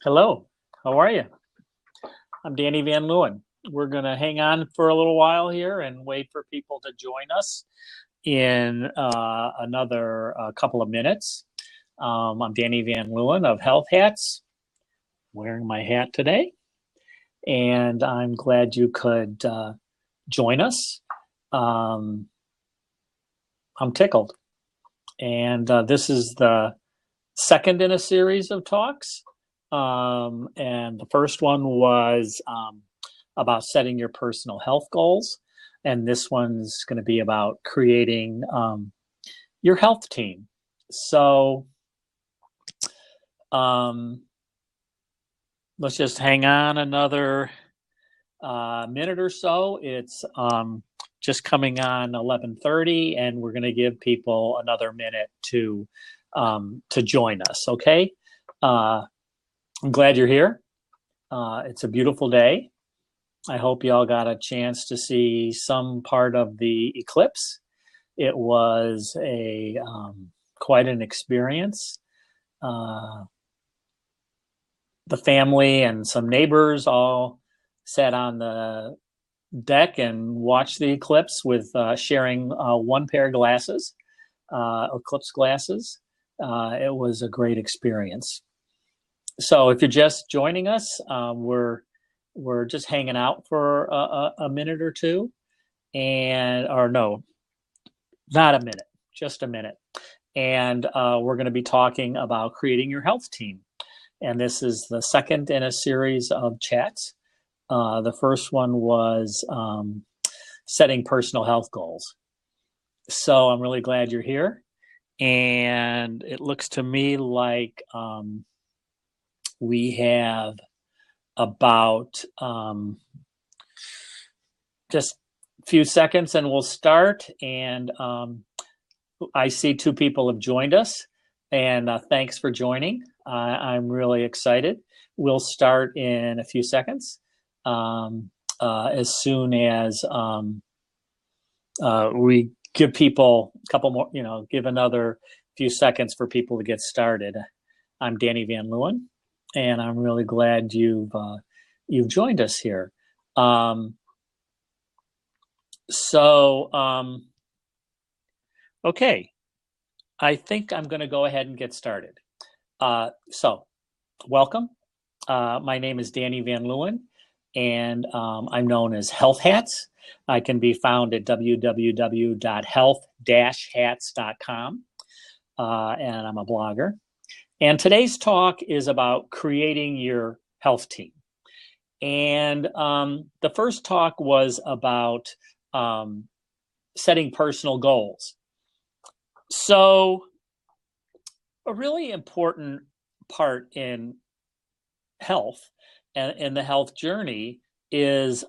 Hello, how are you? I'm Danny Van Leeuwen. We're going to hang on for a little while here and wait for people to join us in another couple of minutes. I'm Danny Van Leeuwen of Health Hats, wearing my hat today, and I'm glad you could join us. I'm tickled. And this is the second in a series of talks. And the first one was about setting your personal health goals. And this one's going to be about creating your health team. So let's just hang on another minute or so. It's just coming on 11:30, and we're going to give people another minute to join us. Okay. I'm glad you're here. It's a beautiful day. I hope you all got a chance to see some part of the eclipse. It was a quite an experience. The family and some neighbors all sat on the deck and watched the eclipse with sharing one pair of glasses, eclipse glasses. It was a great experience. So if you're just joining us, we're just hanging out for a minute or two, or no, not a minute, just a minute. And we're going to be talking about creating your health team. And this is the second in a series of chats. The first one was setting personal health goals. So I'm really glad you're here. And it looks to me like we have about just a few seconds and we'll start. And I see two people have joined us, and thanks for joining. I'm really excited. We'll start in a few seconds as soon as we give people a couple more, give another few seconds for people to get started. I'm Danny Van Leeuwen, and I'm really glad you've joined us here. Okay, I think I'm going to go ahead and get started. So, welcome. My name is Danny Van Leeuwen, and I'm known as Health Hats. I can be found at www.health-hats.com, and I'm a blogger. And today's talk is about creating your health team. And the first talk was about setting personal goals. So a really important part in health and in the health journey is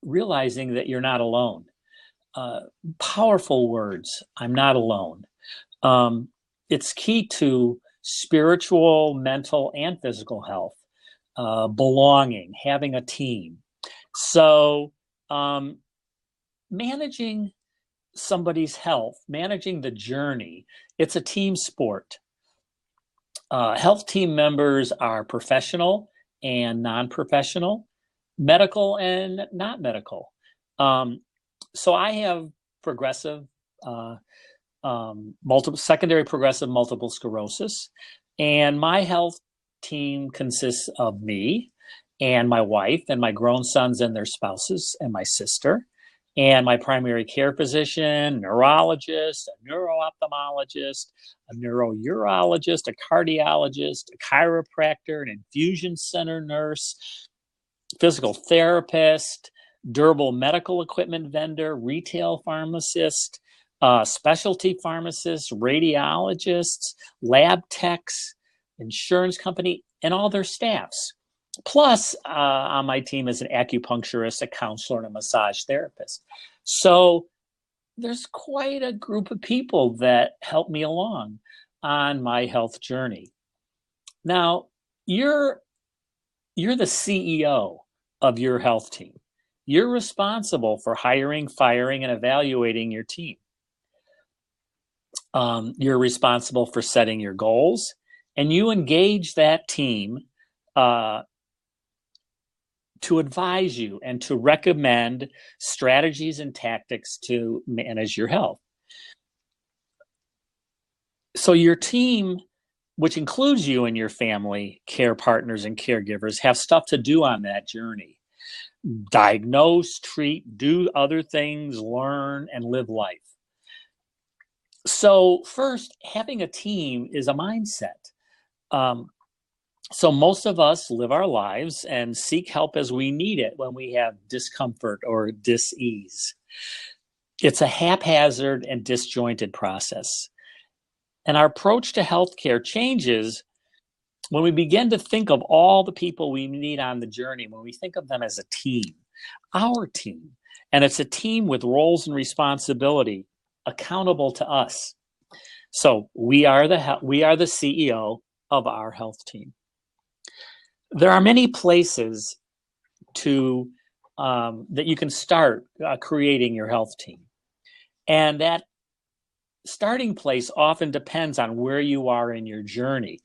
realizing that you're not alone. Powerful words, I'm not alone. It's key to spiritual, mental, and physical health, belonging, having a team. So managing somebody's health, managing the journey, it's a team sport. Health team members are professional and non-professional, medical and not medical. So I have progressive, secondary progressive multiple sclerosis, and my health team consists of me and my wife and my grown sons and their spouses and my sister and my primary care physician, neurologist, a neuro-ophthalmologist, a neurourologist, a cardiologist, a chiropractor, an infusion center nurse, physical therapist, durable medical equipment vendor, retail pharmacist, specialty pharmacists, radiologists, lab techs, insurance company, and all their staffs. Plus, on my team is an acupuncturist, a counselor, and a massage therapist. So there's quite a group of people that help me along on my health journey. Now, you're the CEO of your health team. You're responsible for hiring, firing, and evaluating your team. You're responsible for setting your goals and you engage that team uh, to advise you and to recommend strategies and tactics to manage your health. So your team, which includes you and your family, care partners, and caregivers, have stuff to do on that journey. Diagnose, treat, do other things, learn, and live life. So first, having a team is a mindset. So most of us live our lives and seek help as we need it when we have discomfort or dis-ease. It's a haphazard and disjointed process. And our approach to healthcare changes when we begin to think of all the people we meet on the journey, when we think of them as a team, our team. And it's a team with roles and responsibility accountable to us. So we are the CEO of our health team. There are many places that you can start creating your health team. And that starting place often depends on where you are in your journey.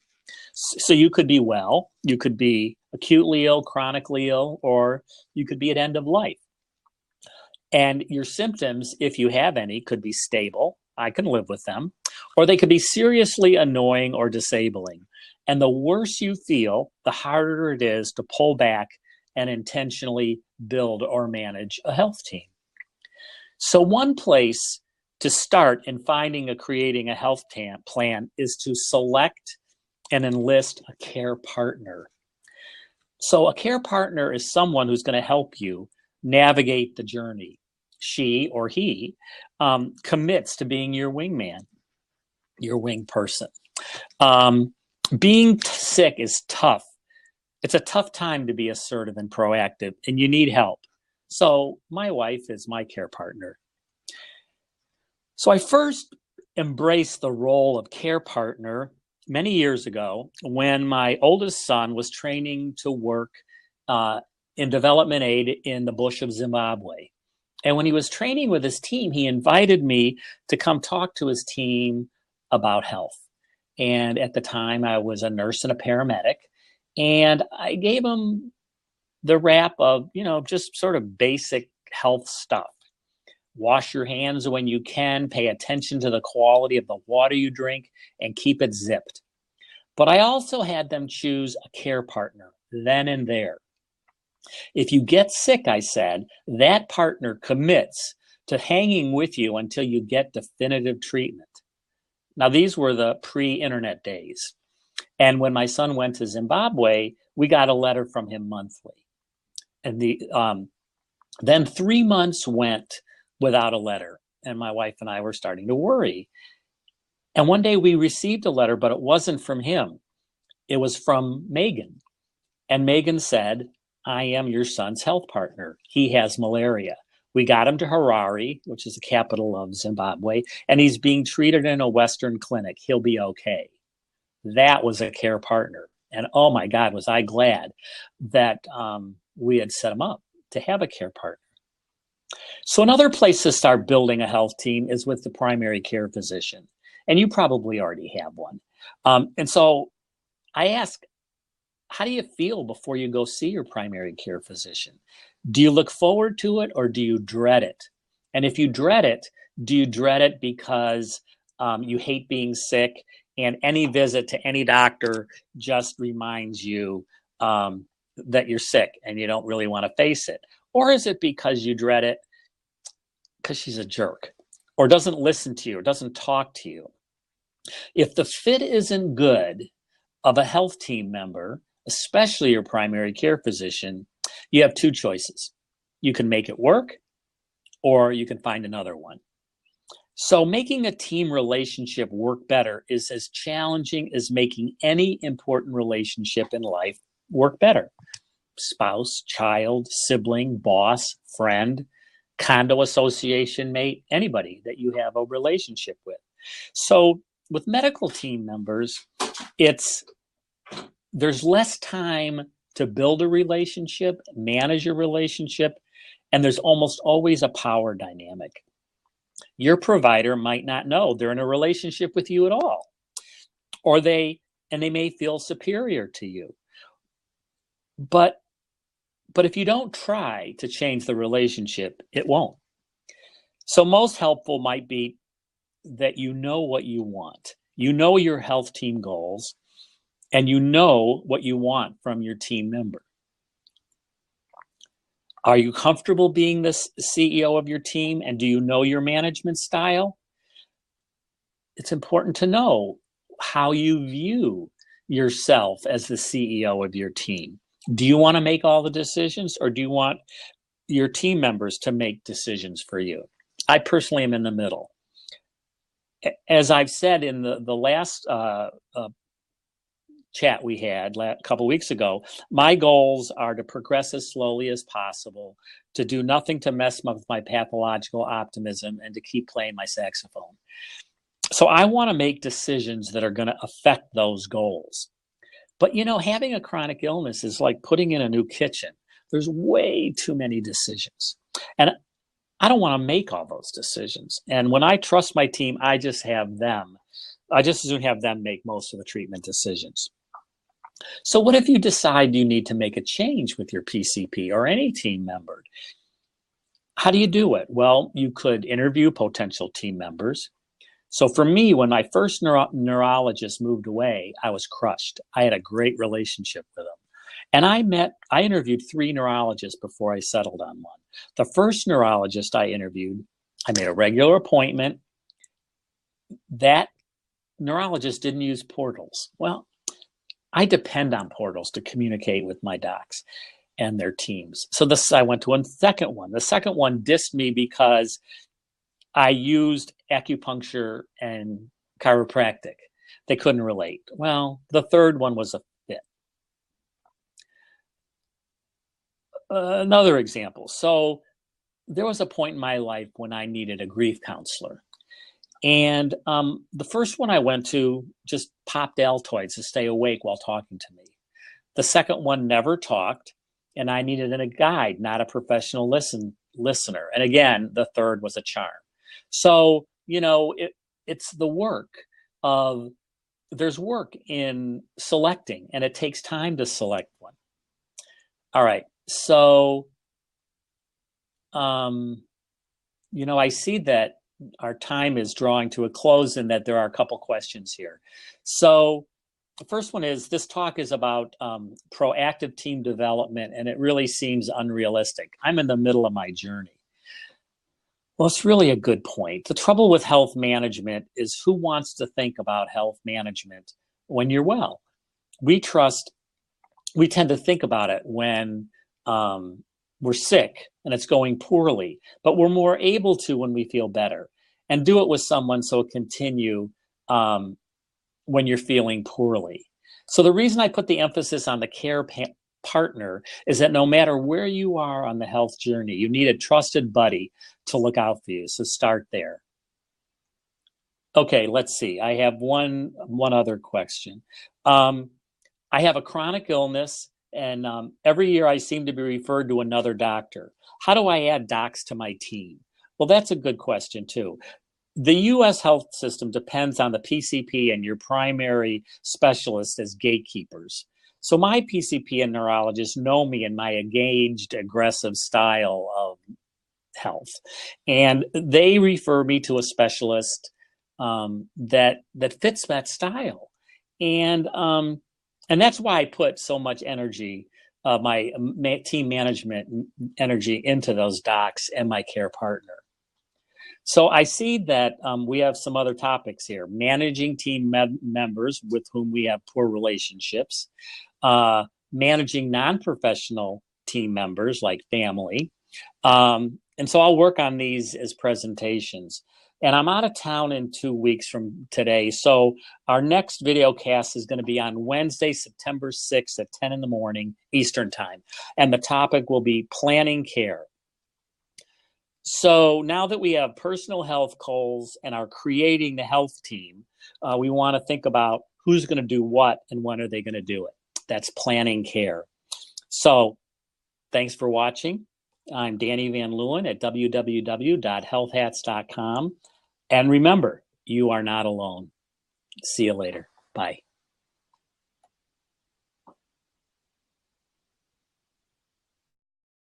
So you could be well, you could be acutely ill, chronically ill, or you could be at end of life. And your symptoms, if you have any, could be stable. I can live with them. Or they could be seriously annoying or disabling. And the worse you feel, the harder it is to pull back and intentionally build or manage a health team. So one place to start in creating a health plan is to select and enlist a care partner. So a care partner is someone who's going to help you navigate the journey. She or he commits to being your wingman, your wing person. Being sick is tough. It's a tough time to be assertive and proactive, and you need help. So my wife is my care partner. So I first embraced the role of care partner many years ago when my oldest son was training to work in development aid in the bush of Zimbabwe. And when he was training with his team, he invited me to come talk to his team about health. And at the time, I was a nurse and a paramedic. And I gave him the wrap of, just sort of basic health stuff. Wash your hands when you can, pay attention to the quality of the water you drink, and keep it zipped. But I also had them choose a care partner then and there. If you get sick, I said, that partner commits to hanging with you until you get definitive treatment. Now, these were the pre-internet days. And when my son went to Zimbabwe, we got a letter from him monthly. And then 3 months went without a letter. And my wife and I were starting to worry. And one day we received a letter, but it wasn't from him. It was from Megan. And Megan said, I am your son's health partner. He has malaria. We got him to Harare, which is the capital of Zimbabwe, and he's being treated in a Western clinic. He'll be okay. That was a care partner. And oh my God, was I glad that we had set him up to have a care partner. So another place to start building a health team is with the primary care physician. And you probably already have one. And so I ask, how do you feel before you go see your primary care physician? Do you look forward to it or do you dread it? And if you dread it, do you dread it because you hate being sick and any visit to any doctor just reminds you that you're sick and you don't really want to face it? Or is it because you dread it because she's a jerk or doesn't listen to you or doesn't talk to you? If the fit isn't good of a health team member, especially your primary care physician, you have two choices. You can make it work or you can find another one. So making a team relationship work better is as challenging as making any important relationship in life work better. Spouse, child, sibling, boss, friend, condo association mate, anybody that you have a relationship with. So with medical team members, there's less time to build a relationship, manage a relationship, and there's almost always a power dynamic. Your provider might not know they're in a relationship with you at all, or they and they may feel superior to you. But if you don't try to change the relationship, it won't. So most helpful might be that you know what you want. You know your health team goals, and you know what you want from your team member. Are you comfortable being the CEO of your team, and do you know your management style? It's important to know how you view yourself as the CEO of your team. Do you want to make all the decisions, or do you want your team members to make decisions for you? I personally am in the middle. As I've said in the last chat we had a couple weeks ago, my goals are to progress as slowly as possible, to do nothing to mess with my pathological optimism, and to keep playing my saxophone. So I want to make decisions that are going to affect those goals. But, having a chronic illness is like putting in a new kitchen. There's way too many decisions. And I don't want to make all those decisions. And when I trust my team, I just as soon have them make most of the treatment decisions. So what if you decide you need to make a change with your PCP or any team member? How do you do it? Well, you could interview potential team members. So for me, when my first neurologist moved away, I was crushed. I had a great relationship with him. And I interviewed 3 neurologists before I settled on one. The first neurologist I interviewed, I made a regular appointment. That neurologist didn't use portals. Well, I depend on portals to communicate with my docs and their teams. So I went to a second one. The second one dissed me because I used acupuncture and chiropractic. They couldn't relate. Well, the third one was a fit. Another example. So there was a point in my life when I needed a grief counselor. And the first one I went to just popped Altoids to stay awake while talking to me. The second one never talked, and I needed a guide, not a professional listener. And again, the third was a charm. So, it's the work of, there's work in selecting, and it takes time to select one. All right. So, I see that our time is drawing to a close and that there are a couple questions here. So the first one is, this talk is about proactive team development, and it really seems unrealistic. I'm in the middle of my journey. Well, it's really a good point. The trouble with health management is, who wants to think about health management when you're well? We tend to think about it when we're sick and it's going poorly, but we're more able to when we feel better, and do it with someone so it continue when you're feeling poorly. So the reason I put the emphasis on the care partner is that no matter where you are on the health journey, you need a trusted buddy to look out for you. So start there. Okay, let's see. I have one other question. I have a chronic illness, and every year I seem to be referred to another doctor. How do I add docs to my team? Well, that's a good question too. The U.S. health system depends on the PCP and your primary specialist as gatekeepers. So my PCP and neurologist know me and my engaged, aggressive style of health, and they refer me to a specialist that fits that style, and that's why I put so much energy, my team management energy, into those docs and my care partner. So I see that we have some other topics here: managing team members with whom we have poor relationships, managing non-professional team members like family. And so I'll work on these as presentations. And I'm out of town in 2 weeks from today. So our next video cast is going to be on Wednesday, September 6th at 10 in the morning Eastern time. And the topic will be planning care. So now that we have personal health goals and are creating the health team, we want to think about who's going to do what and when are they going to do it. That's planning care. So thanks for watching. I'm Danny Van Leeuwen at www.healthhats.com. And remember, you are not alone. See you later. Bye.